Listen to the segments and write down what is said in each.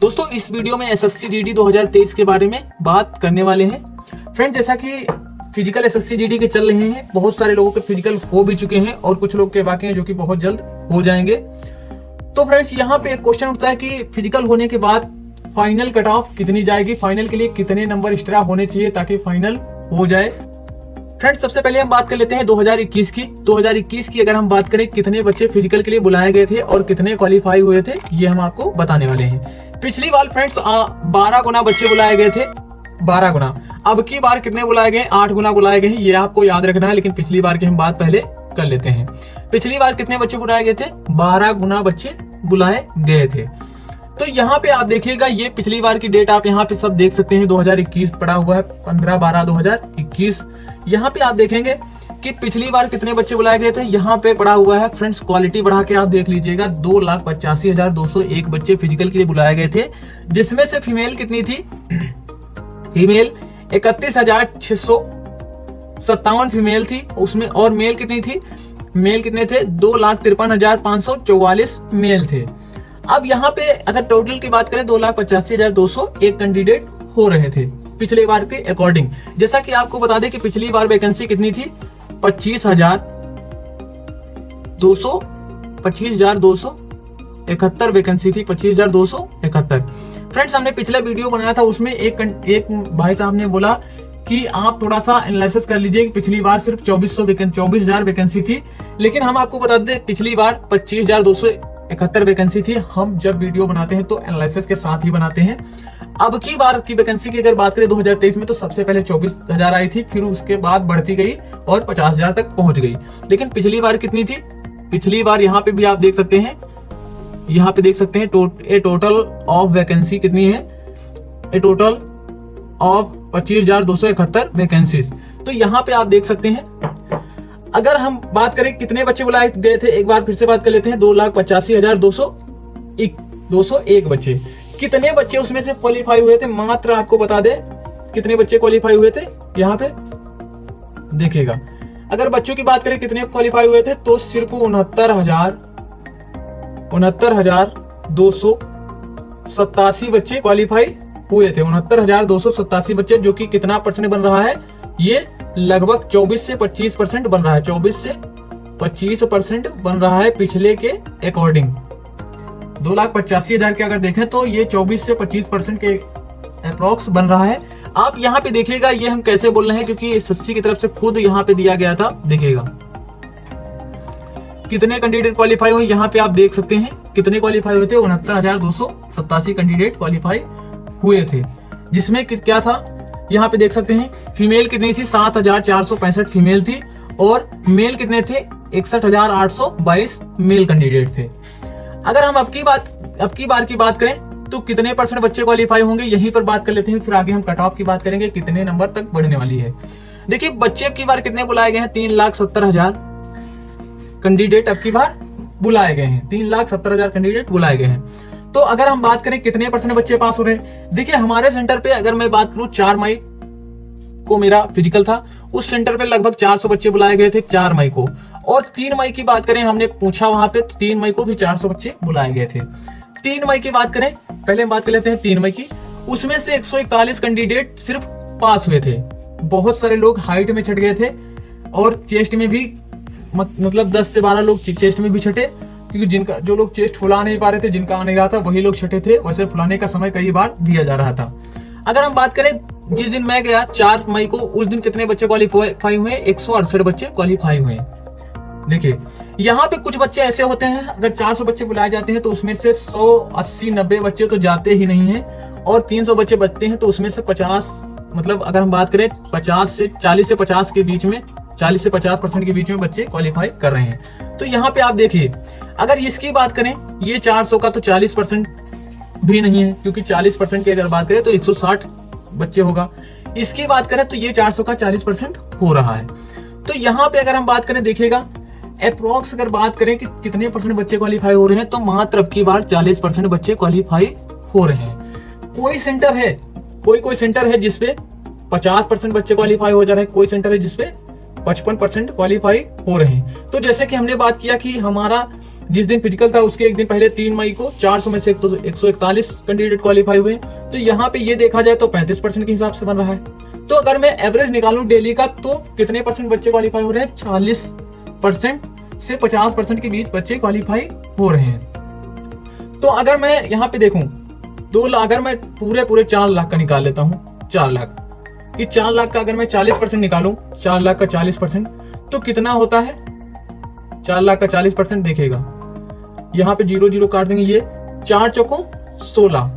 दोस्तों इस वीडियो में एसएससी जीडी 2023 के बारे में बात करने वाले हैं। फ्रेंड, जैसा कि फिजिकल एसएससी जीडी के चल रहे हैं, बहुत सारे लोगों के फिजिकल हो भी चुके हैं और कुछ लोग के बाकी हैं जो कि बहुत जल्द हो जाएंगे। तो फ्रेंड्स, यहाँ पे एक क्वेश्चन उठता है कि फिजिकल होने के बाद फाइनल कट ऑफ कितनी जाएगी, फाइनल के लिए कितने नंबर एक्स्ट्रा होने चाहिए ताकि फाइनल हो जाए। फ्रेंड्स, सबसे पहले हम बात कर लेते हैं 2021 की। 2021 की अगर हम बात करें कितने बच्चे फिजिकल के लिए बुलाए गए थे और कितने क्वालिफाई हुए थे, ये हम आपको बताने वाले हैं। पिछली बार फ्रेंड्स 12 गुना बच्चे बुलाए गए थे, 12 गुना। अब की बार कितने बुलाए गए, 8 गुना बुलाए गए हैं। ये आपको याद रखना है, लेकिन पिछली बार की हम बात पहले कर लेते हैं। पिछली बार कितने बच्चे बुलाए गए थे, 12 गुना बच्चे बुलाए गए थे। तो यहाँ पे आप देखिएगा, ये पिछली बार की डेट आप यहाँ पे सब देख सकते हैं। 2021 पड़ा हुआ है, 15/12/2021। यहाँ पे आप देखेंगे कि पिछली बार कितने बच्चे बुलाए गए थे, यहाँ पे पड़ा हुआ है। फ्रेंड्स, क्वालिटी बढ़ा के आप देख लीजिएगा, 2,85,201 बच्चे फिजिकल के लिए बुलाए गए थे, जिसमें से फीमेल कितनी थी, फीमेल 31,657 फीमेल थी उसमें, और मेल कितनी थी, मेल कितने थे, 2,53,544 मेल थे। अब यहाँ पे अगर टोटल की बात करें 2,85,201 कैंडिडेट हो रहे थे पिछले बार के अकॉर्डिंग। जैसा कि आपको बता दें कि पिछली बार वैकेंसी कितनी थी, 25,271 वैकेंसी थी, 25,271। फ्रेंड्स, हमने पिछला वीडियो बनाया था, उसमें एक भाई साहब ने बोला कि आप थोड़ा सा एनालिसिस कर लीजिए कि पिछली बार सिर्फ 24,000 वैकेंसी थी, लेकिन हम आपको बता दें पिछली बार 25,271 वैकेंसी थी। हम जब वीडियो बनाते हैं तो एनालिसिस के साथ ही बनाते हैं। अब की बार की वैकेंसी की अगर बात करें 2023 में, तो सबसे पहले 24,000 आई थी, फिर उसके बाद बढ़ती गई और 50,000 तक पहुंच गई। लेकिन पिछली बार कितनी थी, पिछली बार यहाँ पे भी आप देख सकते हैं, यहाँ पे देख सकते हैं टोटल ऑफ वैकेंसी कितनी है, ए टोटल ऑफ 25,271 वैकेंसीज। तो यहाँ पे आप देख सकते हैं। अगर हम बात करें कितने बच्चे बुलाए गए थे, एक बार फिर से बात कर लेते हैं, 2,85,201 बच्चे। कितने बच्चे उसमें से क्वालिफाई हुए थे, मात्र आपको बता दे कितने बच्चे क्वालिफाई हुए थे। यहाँ पे देखिएगा, अगर बच्चों की बात करें कितने क्वालिफाई हुए थे, तो सिर्फ 69,287 बच्चे क्वालिफाई हुए थे। 69,287 बच्चे, जो कि कितना परसेंट बन रहा है, ये लगभग 24 से 25% बन रहा है, 24 से 25% बन रहा है पिछले के अकॉर्डिंग। 2,85,000 के अगर देखें तो ये 24 से 25% के अप्रोक्स बन रहा है। आप यहाँ पे देखिएगा, ये हम कैसे बोल रहे हैं, क्योंकि एसएससी की तरफ से खुद यहाँ पे दिया गया था। देखिएगा कितने कैंडिडेट क्वालिफाई हुए, यहाँ पे आप देख सकते हैं कितने क्वालिफाई हुए थे, 69,287 कैंडिडेट क्वालिफाई हुए थे। जिसमें क्या था, यहाँ पे देख सकते हैं, फीमेल कितनी थी, 7,465 फीमेल थी, और मेल कितने थे, 61,822 मेल कैंडिडेट थे। अगर हम अब की बार की बात करें तो कितने परसेंट बच्चे क्वालिफाई होंगे, यहीं पर बात कर लेते हैं, फिर आगे हम कट ऑफ की बात करेंगे कितने नंबर तक बढ़ने वाली है। देखिए, बच्चे अब की बार कितने बुलाए गए हैं, 3,70,000 कैंडिडेट अब की बार बुलाए गए हैं, 3,70,000 कैंडिडेट बुलाए गए हैं। तो अगर हम बात करें कितने परसेंट बच्चे पास हो रहे हैं, देखिए हमारे सेंटर पे अगर मैं बात करूं, 4 मई को मेरा फिजिकल था, उस सेंटर पे लगभग 400 बच्चे बुलाए गए थे 4 मई को। और 3 मई की बात करें, हमने पूछा वहां पे, तो 3 मई को भी 400 बच्चे बुलाए गए थे। 3 मई की बात करें, पहले हम बात कर लेते हैं 3 मई की, उसमें से 141 कैंडिडेट सिर्फ पास हुए थे। बहुत सारे लोग हाइट में छट गए थे, और चेस्ट में भी मतलब 10 से 12 लोग चेस्ट में भी छटे, क्योंकि जो लोग चेस्ट फुला नहीं पा रहे थे, जिनका आ नहीं रहा था, वही लोग छटे थे। वैसे फुलाने का समय कई बार दिया जा रहा था। अगर हम बात करें जिस दिन मैं गया 4 मई को, उस दिन कितने बच्चे क्वालिफाई हुए, 168 बच्चे क्वालिफाई हुए। देखिए, यहाँ पे कुछ बच्चे ऐसे होते हैं, अगर 400 बच्चे बुलाए जाते हैं तो उसमें से 180-90 बच्चे तो जाते ही नहीं हैं, और 300 बच्चे बचते हैं, तो उसमें से 50, मतलब अगर हम बात करें 40 से 50 के बीच में, 40 से 50% के बीच में बच्चे क्वालिफाई कर रहे हैं। तो यहाँ पे आप देखिए, अगर इसकी बात करें, ये 400 का तो 40% भी नहीं है, क्योंकि 40% की अगर बात करें तो 160 बच्चे होगा। इसकी बात करें तो ये 400 का 40% हो रहा है। तो यहाँ पे अगर हम बात करें, देखिएगा अप्रोक्स अगर बात करें कि कितने परसेंट बच्चे क्वालिफाई हो रहे हैं, तो मात्र अब की बार 40% बच्चे क्वालिफाई हो रहे हैं। कोई सेंटर है, कोई सेंटर है जिसपे 50% बच्चे क्वालिफाई हो जा रहे हैं, कोई सेंटर है जिसपे 55% क्वालिफाई हो रहे हैं। तो जैसे कि हमने बात किया कि हमारा जिस दिन फिजिकल था उसके एक दिन पहले 3 मई को 400 में से 141 कैंडिडेट क्वालिफाई हुए। तो यहाँ पे ये देखा जाए तो 35% के हिसाब से बन रहा है। तो अगर मैं एवरेज निकालूं डेली का तो कितने परसेंट बच्चे क्वालिफाई हो रहे हैं? 40% से 50% के बीच बच्चे क्वालिफाई हो रहे हैं। तो अगर मैं यहाँ पे देखूं 2 लाख, अगर मैं पूरे 4 लाख का निकाल लेता हूँ, 4 लाख कि 4 लाख का अगर मैं 40% निकालूं, 4 लाख का 40% तो कितना होता है? 4 लाख का 40% देखेगा, यहाँ पे 0 0 काट देंगे, ये 4 चौको 16,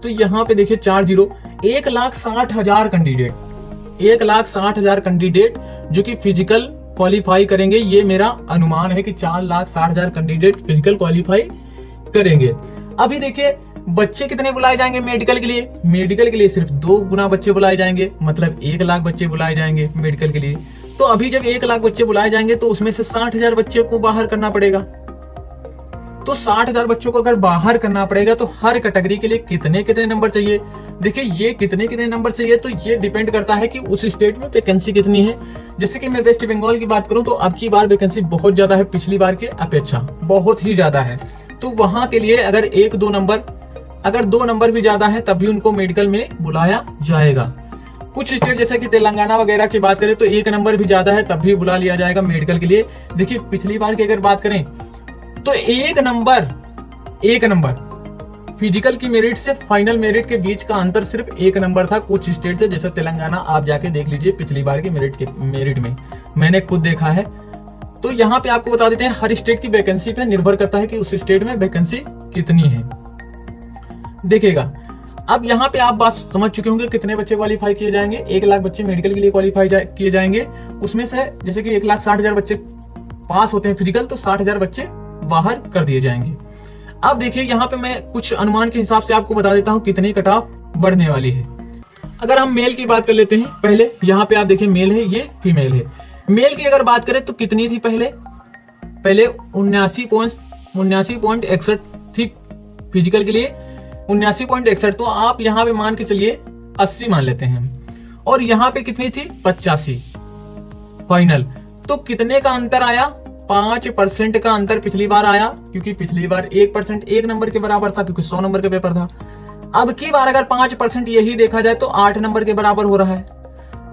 तो यहाँ पे देखिए 4 0, 1,60,000 कैंडिडेट, 1,60,000 कैंडिडेट जो कि फिजिकल क्वालिफाई करेंगे। ये मेरा अनुमान है कि 4,60,000 कैंडिडेट फिजिकल क्वालिफाई करेंगे। अभी देखिए बच्चे कितने बुलाए जाएंगे मेडिकल के लिए? मेडिकल के लिए सिर्फ 2 गुना बच्चे बुलाए जाएंगे, मतलब 1 लाख बच्चे बुलाए जाएंगे मेडिकल के लिए। तो अभी जब 1 लाख बच्चे बुलाए जाएंगे तो उसमें से 60,000 बच्चे को बाहर करना पड़ेगा। तो 60,000 बच्चों को अगर बाहर करना पड़ेगा तो हर कैटेगरी के लिए कितने नंबर चाहिए? देखिए ये कितने नंबर चाहिए तो ये डिपेंड करता है कि उस स्टेट में वैकेंसी कितनी है। जैसे कि मैं वेस्ट बंगाल की बात करूं तो अब की बार वैकेंसी बहुत ज्यादा है, पिछली बार के अपेक्षा बहुत ही ज्यादा है। तो वहां के लिए अगर 1-2 नंबर, अगर 2 नंबर भी ज्यादा है तभी उनको मेडिकल में बुलाया जाएगा। कुछ स्टेट जैसे कि तेलंगाना वगैरह की बात करें तो 1 नंबर भी ज्यादा है तब भी बुला लिया जाएगा मेडिकल के लिए। देखिए पिछली बार की अगर बात करें तो 1 नंबर फिजिकल की मेरिट से फाइनल मेरिट के बीच का अंतर सिर्फ 1 नंबर था। कुछ स्टेट थे जैसे तेलंगाना, आप जाके देख लीजिए पिछली बार की मेरिट में मैंने खुद देखा है। तो यहाँ पे आपको बता देते हैं हर स्टेट की वैकेंसी पे निर्भर करता है कि उस स्टेट में वैकेंसी कितनी है। देखिएगा अब यहाँ पे आप बात समझ चुके होंगे कितने बच्चे क्वालिफाई किए जाएंगे। 1 लाख बच्चे मेडिकल के लिए क्वालिफाई किए जाएंगे। उसमें से जैसे कि 1,60,000 बच्चे पास होते हैं फिजिकल, तो 60,000 बच्चे बाहर कर दिए जाएंगे। अब देखिए यहाँ पे मैं कुछ अनुमान के हिसाब से आपको बता देता हूँ कितनी कट ऑफ बढ़ने वाली है। अगर हम मेल की बात कर लेते हैं पहले, यहाँ पे आप देखिए मेल है, ये फीमेल है। मेल की अगर बात करें तो कितनी थी पहले 79.61 थी फिजिकल के लिए, 79.61। तो आप यहाँ पे मान के चलिए 80 मान लेते हैं, और यहाँ पे कितनी थी 85 फाइनल। तो कितने का अंतर आया? 5% का अंतर पिछली बार आया, क्योंकि पिछली बार 1% 1 नंबर के बराबर था, क्योंकि 100 नंबर का पेपर था। अब की बार अगर 5% यही देखा जाए तो 8 नंबर के बराबर हो रहा है।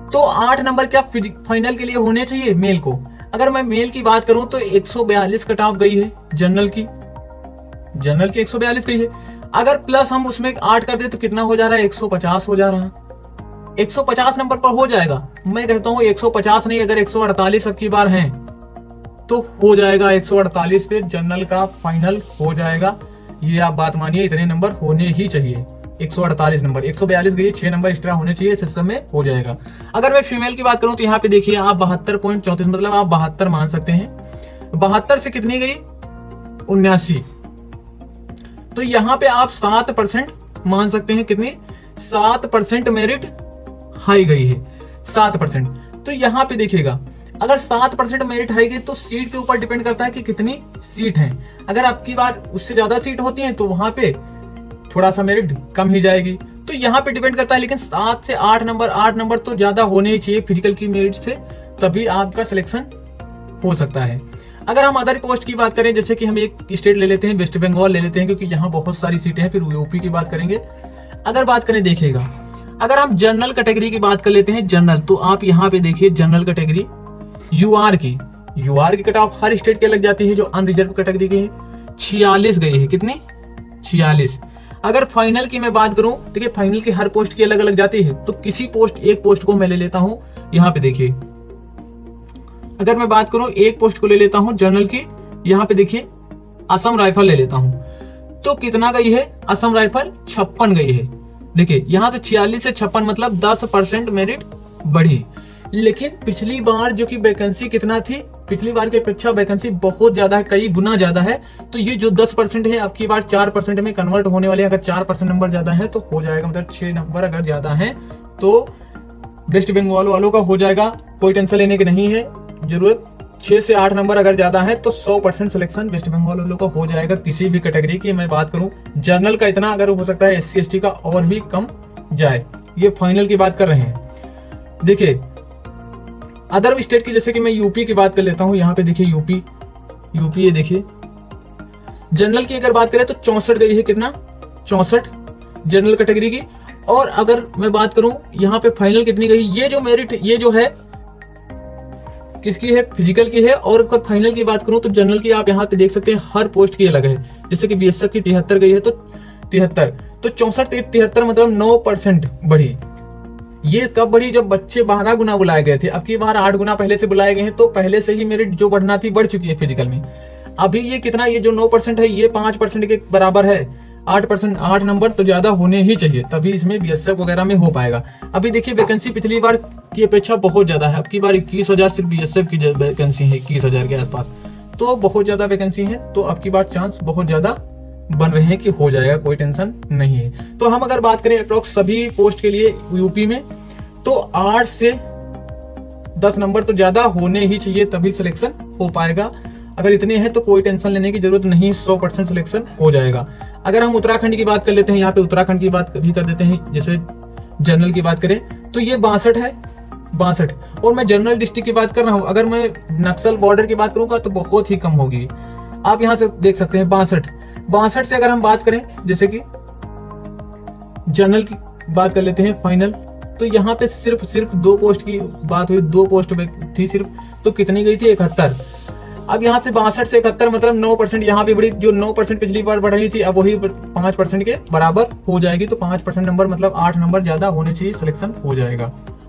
तो 8 नंबर क्या फाइनल के लिए होने चाहिए मेल को? अगर मैं मेल की बात करूं तो 142 कट ऑफ गई है जनरल की 142 गई है। अगर प्लस हम उसमें 8 कर दे तो कितना हो जा रहा है? 150 हो जा रहा है। 150 नंबर पर हो जाएगा। मैं कहता हूँ 150 नहीं, अगर 148 अब की बार है तो हो जाएगा 148 पे जनरल का फाइनल हो जाएगा। ये आप बात मानिए, इतने नंबर होने ही चाहिए। 148 नंबर, 142 गई, 6 नंबर एक्स्ट्रा होने चाहिए, इस समय हो जाएगा। अगर मैं फीमेल की बात करूं तो यहाँ पे देखिए आप 72.34, मतलब आप 72 मान सकते हैं। 72 से कितनी गई? 79। तो यहाँ पे आप 7% मान सकते हैं। कितनी? 7% मेरिट हाई गई है, 7%। तो यहाँ पे देखिएगा अगर 7% मेरिट हाई गई तो सीट के ऊपर डिपेंड करता है कि कितनी सीट है। अगर आपकी बार उससे ज्यादा सीट होती है तो वहां पे थोड़ा सा मेरिट कम ही जाएगी। तो यहाँ पे डिपेंड करता है, लेकिन 7 से 8 नंबर तो ज्यादा होने ही चाहिए फिजिकल की मेरिट से, तभी आपका सिलेक्शन हो सकता है। अगर हम अदर पोस्ट की बात करें, जैसे कि हम एक स्टेट ले लेते हैं, वेस्ट बंगाल ले लेते हैं, क्योंकि यहाँ बहुत सारी सीटें हैं, फिर यूपी की बात करेंगे। अगर बात करें, देखिएगा अगर हम जनरल कैटेगरी की बात कर लेते हैं, जनरल, तो आप यहाँ पे देखिए जनरल कैटेगरी यूआर की कट ऑफ हर स्टेट के लग जाती है। जो अनरिजर्व कैटेगरी की है 46 गई है। कितनी? 46। अगर फाइनल की मैं बात करूं, देखिए फाइनल की हर पोस्ट की अलग अलग जाती है, तो किसी एक पोस्ट को मैं ले लेता हूं। यहाँ पे देखिए अगर मैं बात करूं एक पोस्ट को ले लेता हूं जनरल की, यहाँ पे देखिए असम राइफल ले लेता हूं, तो कितना गई है? असम राइफल 56 गई है। देखिए यहाँ से 46 से 56, मतलब 10% मेरिट बढ़ी। लेकिन पिछली बार जो कि वैकेंसी कितना थी, पिछली बार की अपेक्षा वैकेंसी बहुत ज्यादा है, कई गुना ज्यादा है। तो ये जो 10% है आपकी बार 4% में कन्वर्ट होने वाले। अगर 4% नंबर ज्यादा है तो हो जाएगा, मतलब 6 नंबर अगर ज्यादा है तो वेस्ट बंगाल वालों का हो जाएगा। कोई टेंशन लेने की नहीं है जरूरत। 6 से 8 नंबर अगर ज्यादा है तो 100% सिलेक्शन वेस्ट बंगाल वालों का हो जाएगा। किसी भी कैटेगरी की मैं बात करूं, जनरल का इतना अगर हो सकता है, SC ST का और भी कम जाए। ये फाइनल की बात कर रहे हैं। देखिए अदर स्टेट की, जैसे कि मैं यूपी की बात कर लेता हूं। यहाँ पे देखिए यूपी, ये देखिए। जनरल की अगर बात करें तो 64 गई है, कितना 64 जनरल कैटेगरी की। और अगर मैं बात करूं यहाँ पे फाइनल कितनी गई, ये जो मेरिट ये जो है किसकी है, फिजिकल की है। और अगर फाइनल की बात करूं तो जनरल की आप यहाँ पे देख सकते हैं हर पोस्ट की अलग है। जैसे कि बीएसएफ की 73 गई है तो 73, तो 64 73 मतलब 9% बढ़ी। ये कब बढ़ी, जब बच्चे 12 गुना बुलाए गए थे। अब की बार 8 गुना पहले से बुलाए गए हैं, तो पहले से ही मेरिट जो बढ़ना थी बढ़ चुकी है फिजिकल में। अभी ये कितना, ये जो 9% है ये 5% के बराबर है। 8%, 8 नंबर तो ज्यादा होने ही चाहिए, तभी इसमें बीएसएफ वगैरह में हो पाएगा। अभी देखिए वैकेंसी पिछली बार की अपेक्षा बहुत ज्यादा है। अब की बार 21,000 सिर्फ बीएसएफ की वैकेंसी है, 21,000 के आसपास, तो बहुत ज्यादा वैकेंसी है। तो अब की बार चांस बहुत ज्यादा बन रहे हैं कि हो जाएगा, कोई टेंशन नहीं है। तो हम अगर बात करें अप्रोक्स सभी पोस्ट के लिए यूपी में, तो 8 से 10 नंबर तो ज्यादा होने ही चाहिए, तभी सिलेक्शन हो पाएगा। अगर इतने हैं तो कोई टेंशन लेने की जरूरत नहीं, 100% सिलेक्शन हो जाएगा। अगर हम उत्तराखंड की बात कर लेते हैं, यहाँ पे उत्तराखंड की बात भी कर देते हैं। जैसे जनरल की बात करें तो ये 62 है, 62। और मैं जनरल डिस्ट्रिक्ट की बात कर रहा हूँ। अगर मैं नक्सल बॉर्डर की बात करूंगा तो बहुत ही कम होगी। आप यहाँ से देख सकते हैं 62 से अगर हम बात करें, जैसे कि जनरल की बात कर लेते हैं फाइनल, तो यहाँ पे सिर्फ 2 पोस्ट की बात हुई, 2 पोस्ट थी सिर्फ, तो कितनी गई थी 71। अब यहाँ से 62 से 71 मतलब 9% यहाँ पे बढ़ी। जो 9% पिछली बार बढ़ रही थी अब वही 5% के बराबर हो जाएगी। तो 5% नंबर मतलब 8 नंबर ज्यादा होने चाहिए, सिलेक्शन हो जाएगा।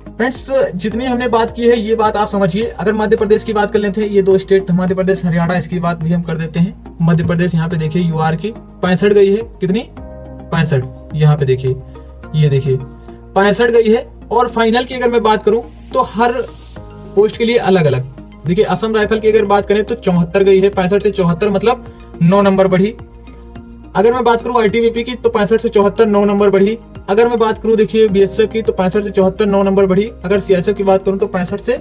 फ्रेंड्स जितनी हमने बात की है ये बात आप समझिए। अगर मध्य प्रदेश की बात कर लेते हैं, ये 2 स्टेट मध्य प्रदेश हरियाणा, इसकी बात भी हम कर देते हैं। मध्य प्रदेश यहाँ पे देखिए यूआर की 65 गई है, कितनी 65, यहाँ पे देखिए, ये देखिए 65 गई है। और फाइनल की अगर मैं बात करूं तो हर पोस्ट के लिए अलग अलग। देखिए असम राइफल की अगर बात करें तो 74 गई है, 65 से 74 मतलब 9 नंबर बढ़ी। अगर मैं बात करूं आईटीबीपी की तो 65 से 74 9 नंबर बढ़ी। अगर मैं बात करूं देखिए बीएसएफ की तो 65 से 74 9 नंबर बढ़ी। अगर सीआईएसएफ की बात करूं तो 65 से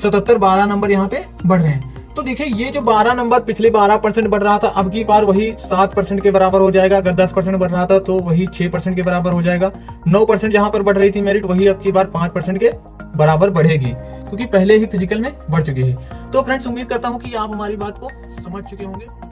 77 12 नंबर यहाँ पे बढ़ रहे हैं। तो देखिए ये जो 12 नंबर पिछले 12% बढ़ रहा था, अब की बार वही 7% के बराबर हो जाएगा। अगर 10% बढ़ रहा था तो वही 6% के बराबर हो जाएगा। 9% जहां पर बढ़ रही थी मेरिट, वही अब की बार 5% के बराबर बढ़ेगी, क्योंकि पहले ही फिजिकल में बढ़ चुकी है। तो फ्रेंड्स उम्मीद करता हूं कि आप हमारी बात को समझ चुके होंगे।